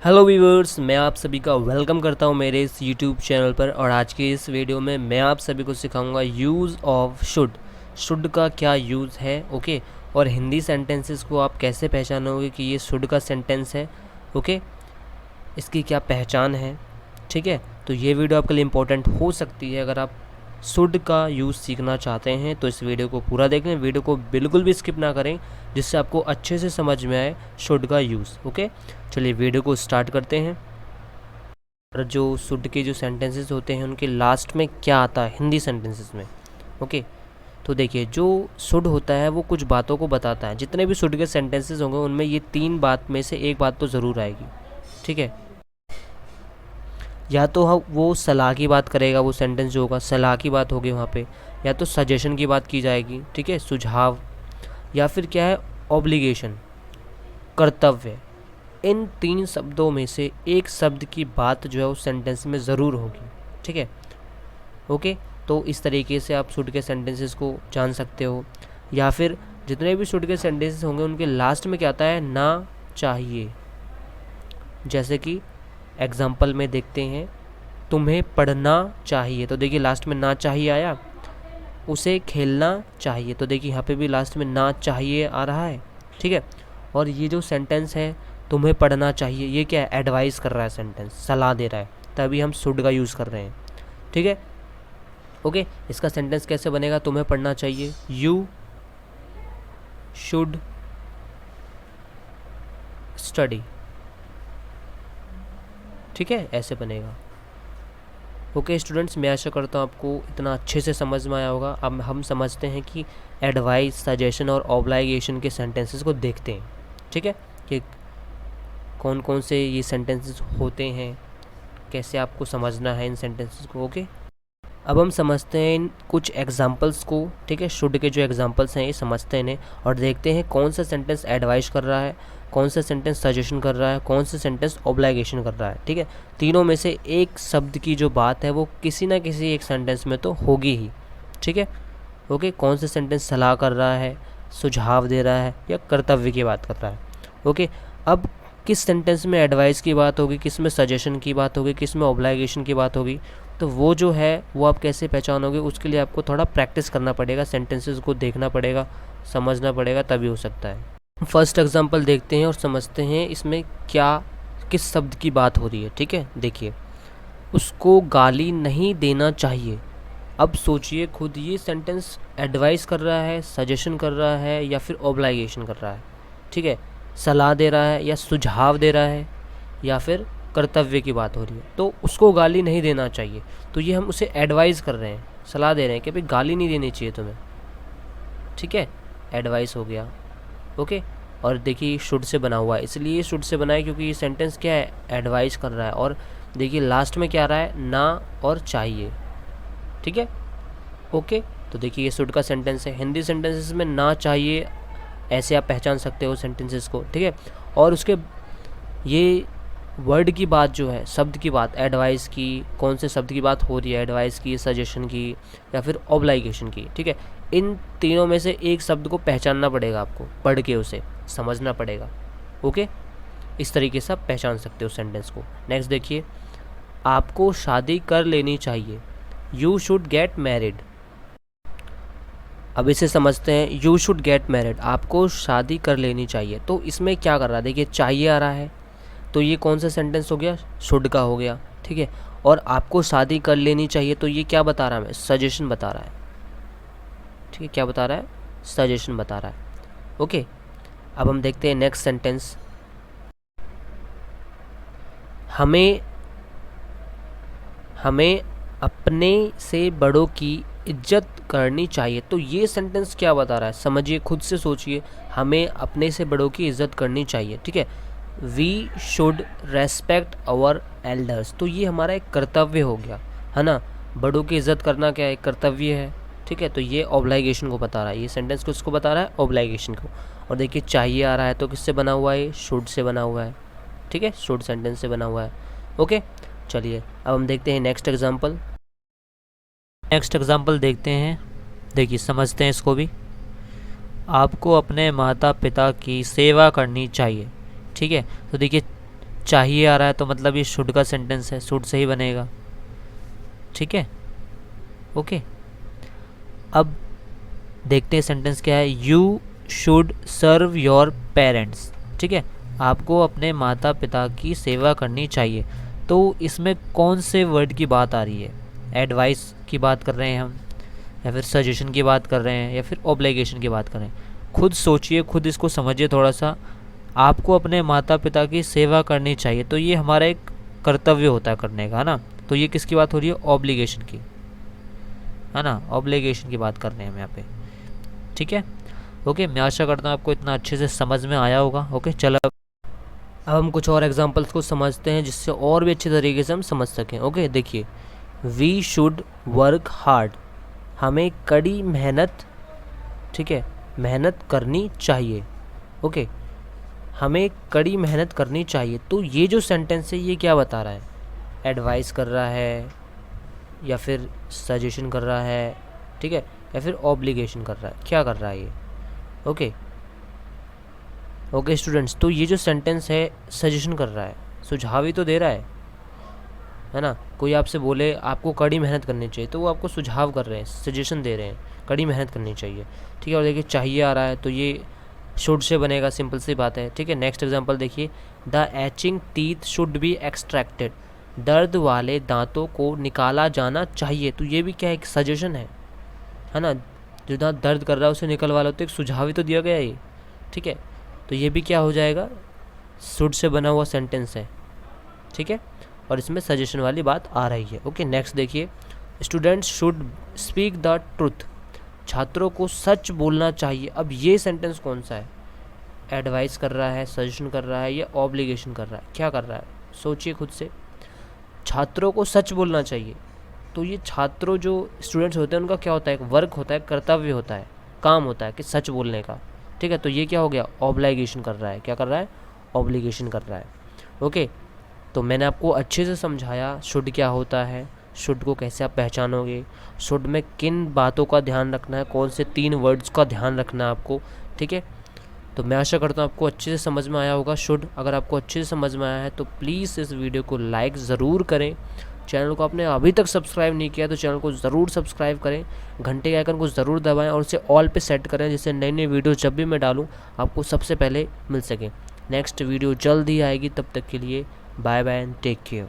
Hello viewers, मैं आप सभी का वेलकम करता हूं मेरे इस यूट्यूब चैनल पर। और आज के इस वीडियो में मैं आप सभी को सिखाऊंगा यूज़ ऑफ शुड का क्या यूज़ है। ओके। और हिंदी सेंटेंसेस को आप कैसे पहचानोगे कि ये शुड का सेंटेंस है। ओके। इसकी क्या पहचान है। ठीक है, तो ये वीडियो आपके लिए इम्पोर्टेंट हो सकती है। अगर आप शुड का यूज़ सीखना चाहते हैं तो इस वीडियो को पूरा देखें, वीडियो को बिल्कुल भी स्किप ना करें, जिससे आपको अच्छे से समझ में आए शुड का यूज़। ओके, चलिए वीडियो को स्टार्ट करते हैं। और जो शुड के जो सेंटेंसेस होते हैं उनके लास्ट में क्या आता है हिंदी सेंटेंसेस में। ओके, तो देखिए जो शुड होता है वो कुछ बातों को बताता है। जितने भी शुड के सेंटेंसेस होंगे उनमें ये तीन बात में से एक बात तो ज़रूर आएगी। ठीक है, या तो हम वो सलाह की बात करेगा, वो सेंटेंस जो होगा सलाह की बात होगी वहाँ पे, या तो सजेशन की बात की जाएगी। ठीक है, सुझाव, या फिर क्या है ऑब्लिगेशन, कर्तव्य। इन तीन शब्दों में से एक शब्द की बात जो है उस सेंटेंस में ज़रूर होगी। ठीक है, ओके। तो इस तरीके से आप शुड के सेंटेंसेस को जान सकते हो। या फिर जितने भी शुड के सेंटेंसेस होंगे उनके लास्ट में क्या आता है, ना चाहिए। जैसे कि एग्जाम्पल में देखते हैं, तुम्हें पढ़ना चाहिए, तो देखिए लास्ट में ना चाहिए आया। उसे खेलना चाहिए, तो देखिए यहाँ पे भी लास्ट में ना चाहिए आ रहा है। ठीक है, और ये जो सेंटेंस है तुम्हें पढ़ना चाहिए, ये क्या है, एडवाइस कर रहा है, सेंटेंस सलाह दे रहा है, तभी हम शुड का यूज़ कर रहे हैं। ठीक है, ओके। इसका सेंटेंस कैसे बनेगा, तुम्हें पढ़ना चाहिए, यू शुड स्टडी। ठीक है, ऐसे बनेगा। ओके स्टूडेंट्स, मैं आशा करता हूँ आपको इतना अच्छे से समझ में आया होगा। अब हम समझते हैं कि एडवाइस, सजेशन और ऑब्लाइगेशन के सेंटेंसेस को देखते हैं। ठीक है, कि कौन कौन से ये सेंटेंसेस होते हैं, कैसे आपको समझना है इन सेंटेंसेस को। ओके, अब हम समझते हैं इन कुछ एग्जांपल्स को। ठीक है, शुड के जो एग्जांपल्स हैं ये समझते हैं इन्हें, और देखते हैं कौन सा सेंटेंस एडवाइस कर रहा है, कौन सा सेंटेंस सजेशन कर रहा है, कौन सा सेंटेंस ऑब्लाइगेशन कर रहा है। ठीक है, तीनों में से एक शब्द की जो बात है वो किसी ना किसी एक सेंटेंस में तो होगी ही। ठीक है, ओके। कौन सा सेंटेंस सलाह कर रहा है, सुझाव दे रहा है, या कर्तव्य की बात कर रहा है। ओके, अब किस सेंटेंस में एडवाइस की बात होगी, किस में सजेशन की बात होगी, किस में ऑब्लाइगेशन की बात होगी, तो वो जो है वो आप कैसे पहचानोगे, उसके लिए आपको थोड़ा प्रैक्टिस करना पड़ेगा, सेंटेंसेस को देखना पड़ेगा, समझना पड़ेगा, तभी हो सकता है। फर्स्ट एग्जांपल देखते हैं और समझते हैं इसमें क्या, किस शब्द की बात हो रही है। ठीक है, देखिए, उसको गाली नहीं देना चाहिए। अब सोचिए खुद, ये सेंटेंस एडवाइस कर रहा है, सजेशन कर रहा है, या फिर ऑब्लाइगेशन कर रहा है। ठीक है, सलाह दे रहा है या सुझाव दे रहा है, या फिर कर्तव्य की बात हो रही है। तो उसको गाली नहीं देना चाहिए, तो ये हम उसे एडवाइस कर रहे हैं, सलाह दे रहे हैं कि भाई गाली नहीं देनी चाहिए तुम्हें। ठीक है, एडवाइस हो गया। ओके, और देखिए शुड से बना हुआ है, इसलिए शुड से बना है क्योंकि ये सेंटेंस क्या है, एडवाइस कर रहा है। और देखिए लास्ट में क्या आ रहा है, ना और चाहिए। ठीक है, ओके। तो देखिए ये शुड का सेंटेंस है। हिंदी सेंटेंसेस में ना चाहिए ऐसे आप पहचान सकते हो सेंटेंसेस को। ठीक है, और उसके ये वर्ड की बात जो है, शब्द की बात, एडवाइस की, कौन से शब्द की बात हो रही है, एडवाइस की, सजेशन की, या फिर ऑब्लाइगेशन की। ठीक है, इन तीनों में से एक शब्द को पहचानना पड़ेगा आपको, पढ़ के उसे समझना पड़ेगा। ओके, इस तरीके से आप पहचान सकते हो सेंटेंस को। नेक्स्ट देखिए, आपको शादी कर लेनी चाहिए, यू शुड गेट मैरिड। अब इसे समझते हैं, यू शुड गेट मैरिड, आपको शादी कर लेनी चाहिए। तो इसमें क्या कर रहा है, देखिए चाहिए आ रहा है, तो ये कौन सा सेंटेंस हो गया, शुड का हो गया। ठीक है, और आपको शादी कर लेनी चाहिए, तो ये क्या बता रहा है, हमें सजेशन बता रहा है। ठीक है, क्या बता रहा है, सजेशन बता रहा है। ओके, अब हम देखते हैं नेक्स्ट सेंटेंस, हमें हमें अपने से बड़ों की इज्जत करनी चाहिए। तो ये सेंटेंस क्या बता रहा है, समझिए, खुद से सोचिए। हमें अपने से बड़ों की इज्जत करनी चाहिए। ठीक है, we should respect our elders, तो ये हमारा एक कर्तव्य हो गया, है ना। बड़ों की इज्जत करना क्या है, एक कर्तव्य है। ठीक है, तो ये ऑब्लाइगेशन को बता रहा है, ये सेंटेंस किसको बता रहा है, ऑब्लाइगेशन को। और देखिए चाहिए आ रहा है, तो किससे बना हुआ है, शुड से बना हुआ है। ठीक है, शुड सेंटेंस से बना हुआ है। ओके, चलिए अब हम देखते हैं नेक्स्ट एग्जाम्पल। नेक्स्ट एग्जाम्पल देखते हैं, देखिए समझते हैं इसको भी। आपको अपने माता पिता की सेवा करनी चाहिए। ठीक है, तो देखिए चाहिए आ रहा है तो मतलब ये शुड का सेंटेंस है, शुड से ही बनेगा। ठीक है, ओके। अब देखते हैं सेंटेंस क्या है। You should serve your parents. ठीक है, आपको अपने माता पिता की सेवा करनी चाहिए। तो इसमें कौन से वर्ड की बात आ रही है? एडवाइस की बात कर रहे हैं हम, या फिर सजेशन की बात कर रहे हैं, या फिर ऑब्लिगेशन की बात कर रहे हैं? खुद सोचिए, खुद इसको समझिए थोड़ा सा। आपको अपने माता पिता की सेवा करनी चाहिए, तो ये हमारा एक कर्तव्य होता है करने का, है ना। तो ये किसकी बात हो रही है? ऑब्लिगेशन की, है ना। ऑब्लिगेशन की बात कर रहे हैं हम यहाँ पे। ठीक है, ओके। मैं आशा करता हूँ आपको इतना अच्छे से समझ में आया होगा। ओके, चलो अब हम कुछ और एग्जांपल्स को समझते हैं जिससे और भी अच्छे तरीके से हम समझ सकें। ओके, देखिए, वी शुड वर्क हार्ड। हमें कड़ी मेहनत, ठीक है, मेहनत करनी चाहिए। ओके, हमें कड़ी मेहनत करनी चाहिए। तो ये जो सेंटेंस है ये क्या बता रहा है? एडवाइस कर रहा है, या फिर सजेशन कर रहा है, ठीक है, या फिर ऑब्लिगेशन कर रहा है? क्या कर रहा है ये? ओके ओके स्टूडेंट्स, तो ये जो सेंटेंस है सजेशन कर रहा है, सुझाव ही तो दे रहा है ना। कोई आपसे बोले आपको कड़ी मेहनत करनी चाहिए, तो वो आपको सुझाव कर रहे हैं, सजेशन दे रहे हैं, कड़ी मेहनत करनी चाहिए। ठीक है, और देखिए चाहिए आ रहा है तो ये शुड से बनेगा, सिंपल सी बात है। ठीक है, नेक्स्ट एग्जांपल देखिए, the etching teeth should be extracted. दर्द वाले दांतों को निकाला जाना चाहिए। तो ये भी क्या है? एक सजेशन है ना। जो दांत दर्द कर रहा है उसे निकलवा लो, तो एक सुझाव ही तो दिया गया है ये। ठीक है, तो ये भी क्या हो जाएगा? शुड से बना हुआ सेंटेंस है। ठीक है, और इसमें सजेशन वाली बात आ रही है। ओके, नेक्स्ट देखिए, students should speak the truth. छात्रों को सच बोलना चाहिए। अब ये सेंटेंस कौन सा है? एडवाइस कर रहा है, सजेशन कर रहा है, या ऑब्लिगेशन कर रहा है? क्या कर रहा है? सोचिए खुद से। छात्रों को सच बोलना चाहिए, तो ये छात्रों जो स्टूडेंट्स होते हैं उनका क्या होता है? एक वर्क होता है, कर्तव्य होता है, काम होता है कि सच बोलने का। ठीक है, तो ये क्या हो गया? ऑब्लिगेशन कर रहा है। क्या कर रहा है? ऑब्लिगेशन कर रहा है। ओके, तो मैंने आपको अच्छे से समझाया शुड क्या होता है, शुड को कैसे आप पहचानोगे, शुड में किन बातों का ध्यान रखना है, कौन से 3 वर्ड्स का ध्यान रखना है आपको। ठीक है, तो मैं आशा करता हूँ आपको अच्छे से समझ में आया होगा शुड। अगर आपको अच्छे से समझ में आया है तो प्लीज़ इस वीडियो को लाइक ज़रूर करें। चैनल को आपने अभी तक सब्सक्राइब नहीं किया तो चैनल को ज़रूर सब्सक्राइब करें, घंटे के आइकन को ज़रूर दबाएं और उसे ऑल पे सेट करें, जिससे नई नई वीडियो जब भी मैं डालूँ आपको सबसे पहले मिल सके। नेक्स्ट वीडियो जल्द ही आएगी, तब तक के लिए bye bye and take care.